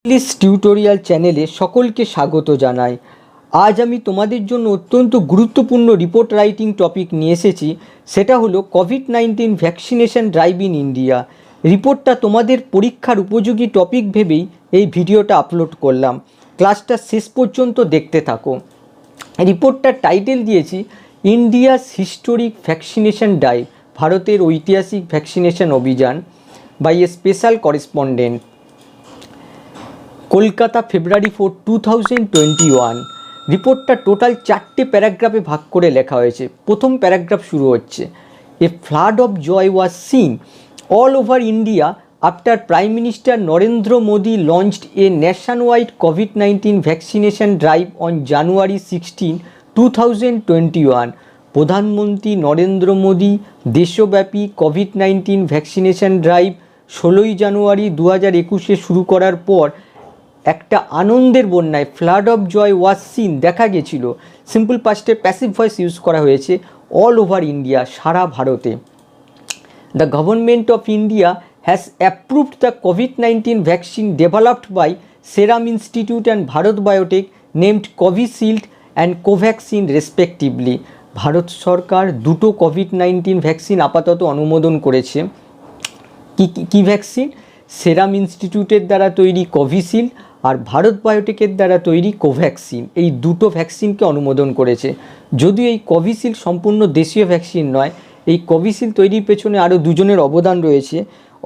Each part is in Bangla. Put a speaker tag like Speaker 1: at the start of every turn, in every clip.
Speaker 1: ইংলিশ টিউটোরিয়াল চ্যানেলে সকলকে স্বাগত জানাই। আজ আমি তোমাদের জন্য অত্যন্ত গুরুত্বপূর্ণ রিপোর্ট রাইটিং টপিক নিয়ে এসেছি। সেটা হলো COVID-19 vaccination drive in India. রিপোর্টটা তোমাদের পরীক্ষার উপযোগী টপিক ভেবেই এই ভিডিওটা আপলোড করলাম। ক্লাসটা শেষ পর্যন্ত দেখতে থাকো। রিপোর্টটার টাইটেল দিয়েছি ইন্ডিয়াস হিস্টোরিক ভ্যাকসিনেশন ড্রাইভ, ভারতের ঐতিহাসিক ভ্যাকসিনেশন অভিযান, by a special correspondent, Kolkata, February 4, 2021। রিপোর্টটা টোটাল 4টে প্যারাগ্রাফে ভাগ করে লেখা হয়েছে। প্রথম প্যারাগ্রাফ শুরু হচ্ছে, a flood of joy was seen all over India after prime minister Narendra Modi launched a nationwide কোভিড-19 ভ্যাকসিনেশন ড্রাইভ অন জানুয়ারি 16, 2021। প্রধানমন্ত্রী নরেন্দ্র মোদি দেশব্যাপী কোভিড-19 ভ্যাকসিনেশন ড্রাইভ 16ই জানুয়ারি 2021 শুরু করার পর একটা আনন্দের বন্যায়, flood of joy was seen, দেখা গেছিল। সিম্পল পাস্টে প্যাসিভ ভয়েস ইউজ করা হয়েছে। অল ওভার ইন্ডিয়া, সারা ভারতে। The government of India has approved the COVID-19 vaccine developed by Serum Institute and Bharat Biotech named Covishield and Covaxin respectively. Bharat সরকার দুটো কোভিড-19 ভ্যাকসিন আপাতত অনুমোদন করেছে। কি ভ্যাকসিন? সেরাম ইনস্টিটিউটের দ্বারা তৈরি কোভিশিল্ড আর ভারত বায়োটেকের দ্বারা তৈরি কোভ্যাক্সিন, এই দুটো ভ্যাকসিনকে অনুমোদন করেছে। যদিও এই কোভিশিল্ড সম্পূর্ণ দেশীয় ভ্যাকসিন নয়, এই কোভিশিল্ড তৈরির পেছনে আরও দুজনের অবদান রয়েছে,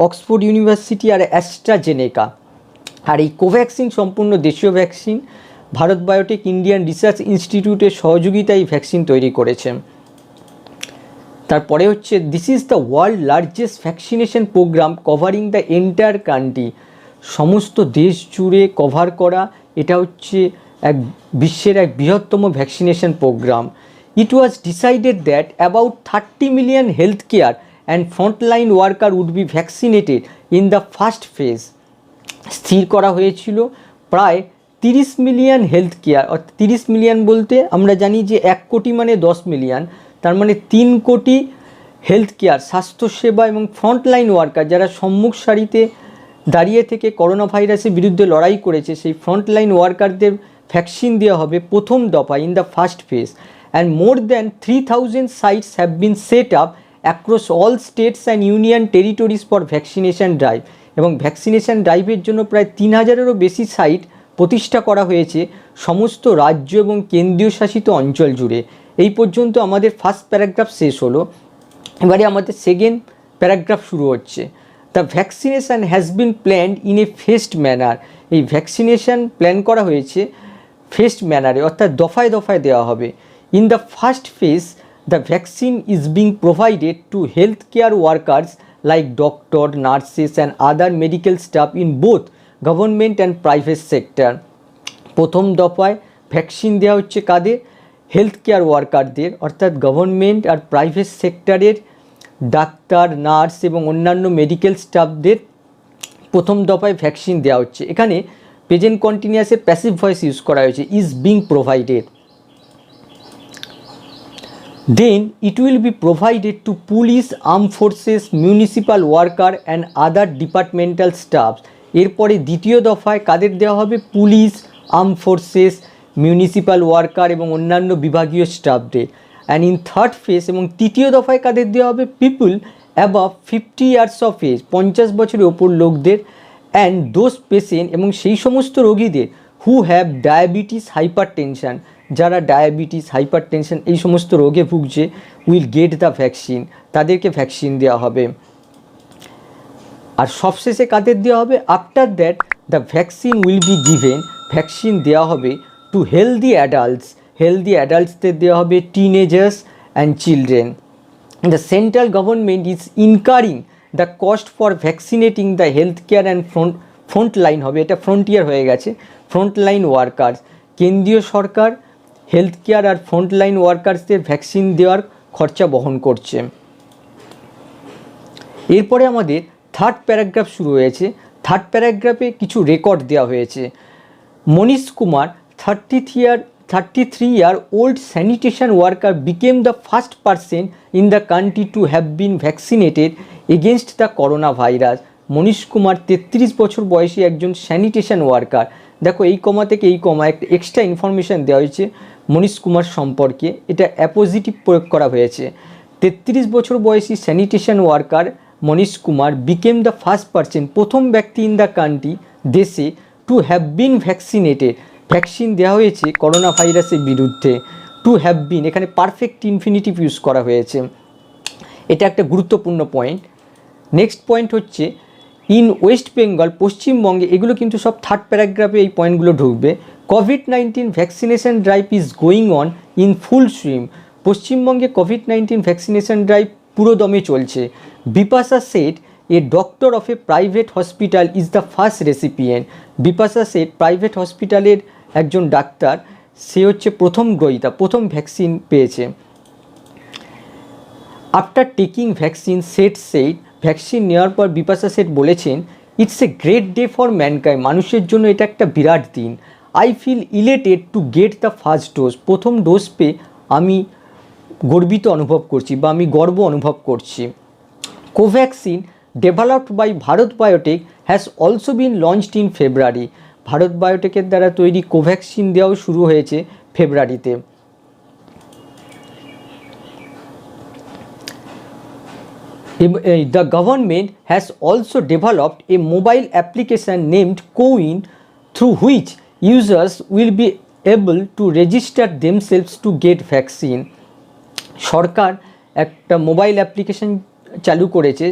Speaker 1: অক্সফোর্ড ইউনিভার্সিটি আর অ্যাস্ট্রাজেনেকা। আর এই কোভ্যাক্সিন সম্পূর্ণ দেশীয় vaccine. Bharat Biotech Indian research ইনস্টিটিউটের সহযোগিতায় ভ্যাকসিন তৈরি করেছে। তারপরে হচ্ছে, this is the world largest vaccination programme covering the entire country. সমস্ত দেশ জুড়ে কভার করা, এটা হচ্ছে বিশ্বের এক বৃহত্তম vaccination programme. It was decided that about 30 million health care and frontline worker would be vaccinated in the first phase. স্থির করা হয়েছিল প্রায় 30 মিলিয়ন হেলথ কেয়ার, অর্থাৎ 30 মিলিয়ন বলতে আমরা জানি যে 1 কোটি মানে 10 মিলিয়ন, তার মানে 3 কোটি হেলথ কেয়ার, স্বাস্থ্যসেবা এবং ফ্রন্টলাইন ওয়ার্কার, যারা সম্মুখ সারিতে দাঁড়িয়ে থেকে করোনা ভাইরাসের বিরুদ্ধে লড়াই করেছে, সেই ফ্রন্টলাইন ওয়ার্কারদের ভ্যাকসিন দেওয়া হবে প্রথম দফা in the first phase. And more than 3000 sites have been set up across all states and union territories for vaccination drive. এবং ভ্যাকসিনেশন ড্রাইভের জন্য প্রায় 3000-এরও বেশি সাইট প্রতিষ্ঠা করা হয়েছে সমস্ত রাজ্য এবং কেন্দ্রীয় শাসিত অঞ্চল জুড়ে। এই পর্যন্ত আমাদের ফার্স্ট প্যারাগ্রাফ শেষ হলো। এবারে আমাদের সেকেন্ড প্যারাগ্রাফ শুরু হচ্ছে, the vaccination has been planned in a phased manner. এই ভ্যাকসিনেশান প্ল্যান করা হয়েছে ফেজড ম্যানারে, অর্থাৎ দফায় দফায় দেওয়া হবে। In the first phase the vaccine is being provided to health care workers like doctor, nurses and other medical staff in both government and private sector. প্রথম দফায় ভ্যাকসিন দেওয়া হচ্ছে কাদের? হেলথ কেয়ার ওয়ার্কারদের, অর্থাৎ গভর্নমেন্ট আর প্রাইভেট সেক্টরের ডাক্তার, নার্স এবং অন্যান্য মেডিকেল স্টাফদের প্রথম দফায় ভ্যাকসিন দেওয়া হচ্ছে। এখানে প্রেজেন্ট কন্টিনিউয়াসে প্যাসিভ ভয়েস ইউজ করা হয়েছে, is being provided. Then it will be provided to police, arm forces, municipal worker and other departmental staff. এরপরে দ্বিতীয় দফায় কাদের দেওয়া হবে? Police, arm forces, municipal worker এবং অন্যান্য বিভাগীয় স্টাফদের। অ্যান্ড ইন থার্ড ফেজ এবং তৃতীয় দফায় কাদের দেওয়া হবে? পিপুল অ্যাবাভ 50 ইয়ার্স অফ এজ, 50 বছরের ওপর লোকদের। অ্যান্ড দোজ পেশেন্ট, এবং সেই সমস্ত রোগীদের who have diabetes, hypertension, যারা ডায়াবেটিস, হাইপার টেনশন এই সমস্ত রোগে ভুগছে, উইল গেট দ্য ভ্যাকসিন, তাদেরকে ভ্যাকসিন দেওয়া হবে। আর সবশেষে কাদের দেওয়া হবে? After that the vaccine will be given, vaccine দেওয়া হবে টু হেলদি অ্যাডাল্টস, হেলদি অ্যাডাল্টসদের দেওয়া হবে, teenagers and children. The central government is incurring the cost for vaccinating the health care and frontline হবে, এটা ফ্রন্টিয়ার হয়ে গেছে, ফ্রন্টলাইন ওয়ার্কার্স। কেন্দ্রীয় সরকার হেলথ কেয়ার আর ফ্রন্টলাইন ওয়ার্কার্সদের ভ্যাকসিন দেওয়ার খরচা বহন করছে। এরপরে আমাদের থার্ড প্যারাগ্রাফ শুরু হয়েছে। থার্ড প্যারাগ্রাফে কিছু রেকর্ড দেওয়া হয়েছে। Manish Kumar, 33-year-old sanitation worker, became the first person in the country to have been vaccinated against the coronavirus. Manish Kumar 33 বছর বয়সী একজন স্যানিটেশন ওয়ার্কার। দেখো এই কমা থেকে এই কমা একটা এক্সট্রা ইনফরমেশান দেওয়া হয়েছে মনীশ কুমার সম্পর্কে, এটা অ্যাপোজিটিভ প্রয়োগ করা হয়েছে। 33 বছর বয়সী sanitation worker Manish Kumar became the first person, প্রথম ব্যক্তি ইন দ্য কান্ট্রি দেশে to have been vaccinated, vaccine দেওয়া হয়েছে করোনা ভাইরাসের বিরুদ্ধে। টু হ্যাভ বিন এখানে পারফেক্ট ইনফিনিটিভ ইউজ করা হয়েছে, এটা একটা গুরুত্বপূর্ণ পয়েন্ট। নেক্সট পয়েন্ট হচ্ছে ইন ওয়েস্ট বেঙ্গল, পশ্চিমবঙ্গে, এগুলো কিন্তু সব থার্ড প্যারাগ্রাফে এই পয়েন্টগুলো ঢুকবে। COVID-19 vaccination drive is going on in full swim, পশ্চিমবঙ্গে কোভিড-19 ভ্যাকসিনেশন ড্রাইভ পুরো দমে চলছে। Bipasha set a doctor of A private hospital is the first recipient, Bipasha set private হসপিটালের একজন ডাক্তার, সে হচ্ছে প্রথম গ্রহীতা, প্রথম ভ্যাকসিন পেয়েছে। After taking vaccine Sett vaccine নেওয়ার পর বিপাশা সেট বলেছেন it's a great day for mankind, মানুষের জন্য এটা একটা বিরাট দিন। I feel elated to get the first dose, প্রথম ডোজ পেয়ে আমি গর্বিত অনুভব করছি বা আমি গর্ব অনুভব করছি। Covaxin developed by Bharat Biotech has also been launched in February, Bharat বায়োটেকের দ্বারা তৈরি কোভ্যাক্সিন দেওয়াও শুরু হয়েছে ফেব্রুয়ারিতে। The government has also developed a mobile application named CoWIN through which users will be able to register themselves to get vaccine. সরকার একটা মোবাইল অ্যাপ্লিকেশন চালু করেছে,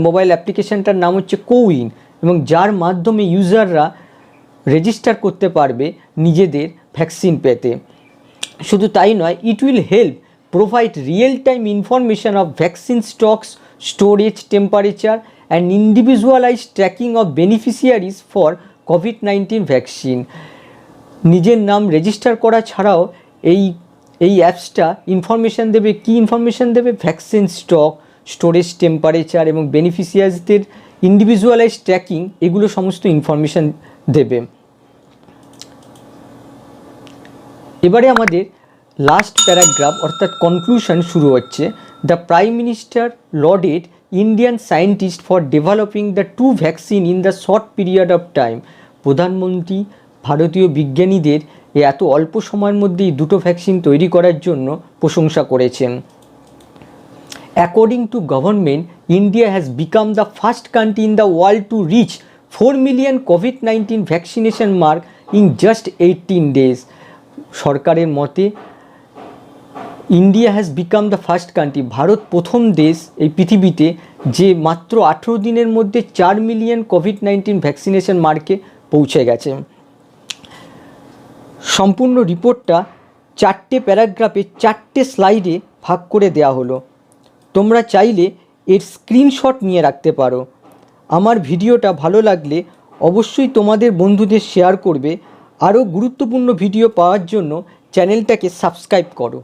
Speaker 1: মোবাইল অ্যাপ্লিকেশনটার নাম হচ্ছে কোউইন, এবং যার মাধ্যমে ইউজাররা রেজিস্টার করতে পারবে নিজেদের ভ্যাকসিন পেতে। শুধু তাই নয়, it will help provide real-time information of vaccine stocks, storage, temperature and individualized tracking of beneficiaries for COVID-19 vaccine. নিজের নাম রেজিস্টার করা ছাড়াও এই অ্যাপসটা ইনফরমেশান দেবে, কি ইনফরমেশান দেবে? ভ্যাকসিন স্টক, স্টোরেজ, টেম্পারেচার এবং বেনিফিশিয়ারিদের ইন্ডিভিজুয়ালাইজ ট্র্যাকিং, এগুলো সমস্ত ইনফরমেশান দেবে। এবারে আমাদের লাস্ট প্যারাগ্রাফ অর্থাৎ কনক্লুশন শুরু হচ্ছে। The prime minister lauded Indian scientist for developing the two vaccine in the short period of time, প্রধানমন্ত্রী ভারতীয় বিজ্ঞানীদের এত অল্প সময়ের মধ্যেই দুটো ভ্যাকসিন তৈরি করার জন্য প্রশংসা করেছেন। According to government, India has become the first country in the world to reach 4 million COVID-19 vaccination mark in just 18 days। সরকারের মতে India has become the first country, Bharat প্রথম দেশ এই পৃথিবীতে যে মাত্র 18 দিনের মধ্যে 4 মিলিয়ন কোভিড-19 ভ্যাকসিনেশন মার্কে পৌঁছে গেছে। সম্পূর্ণ রিপোর্টটা 4টে প্যারাগ্রাফে 4টে স্লাইডে ভাগ করে দেওয়া হলো, তোমরা চাইলে এর স্ক্রিনশট নিয়ে রাখতে পারো। আমার ভিডিওটা ভালো লাগলে অবশ্যই তোমাদের বন্ধুদের শেয়ার করবে। আরও গুরুত্বপূর্ণ ভিডিও পাওয়ার জন্য চ্যানেলটাকে সাবস্ক্রাইব করো।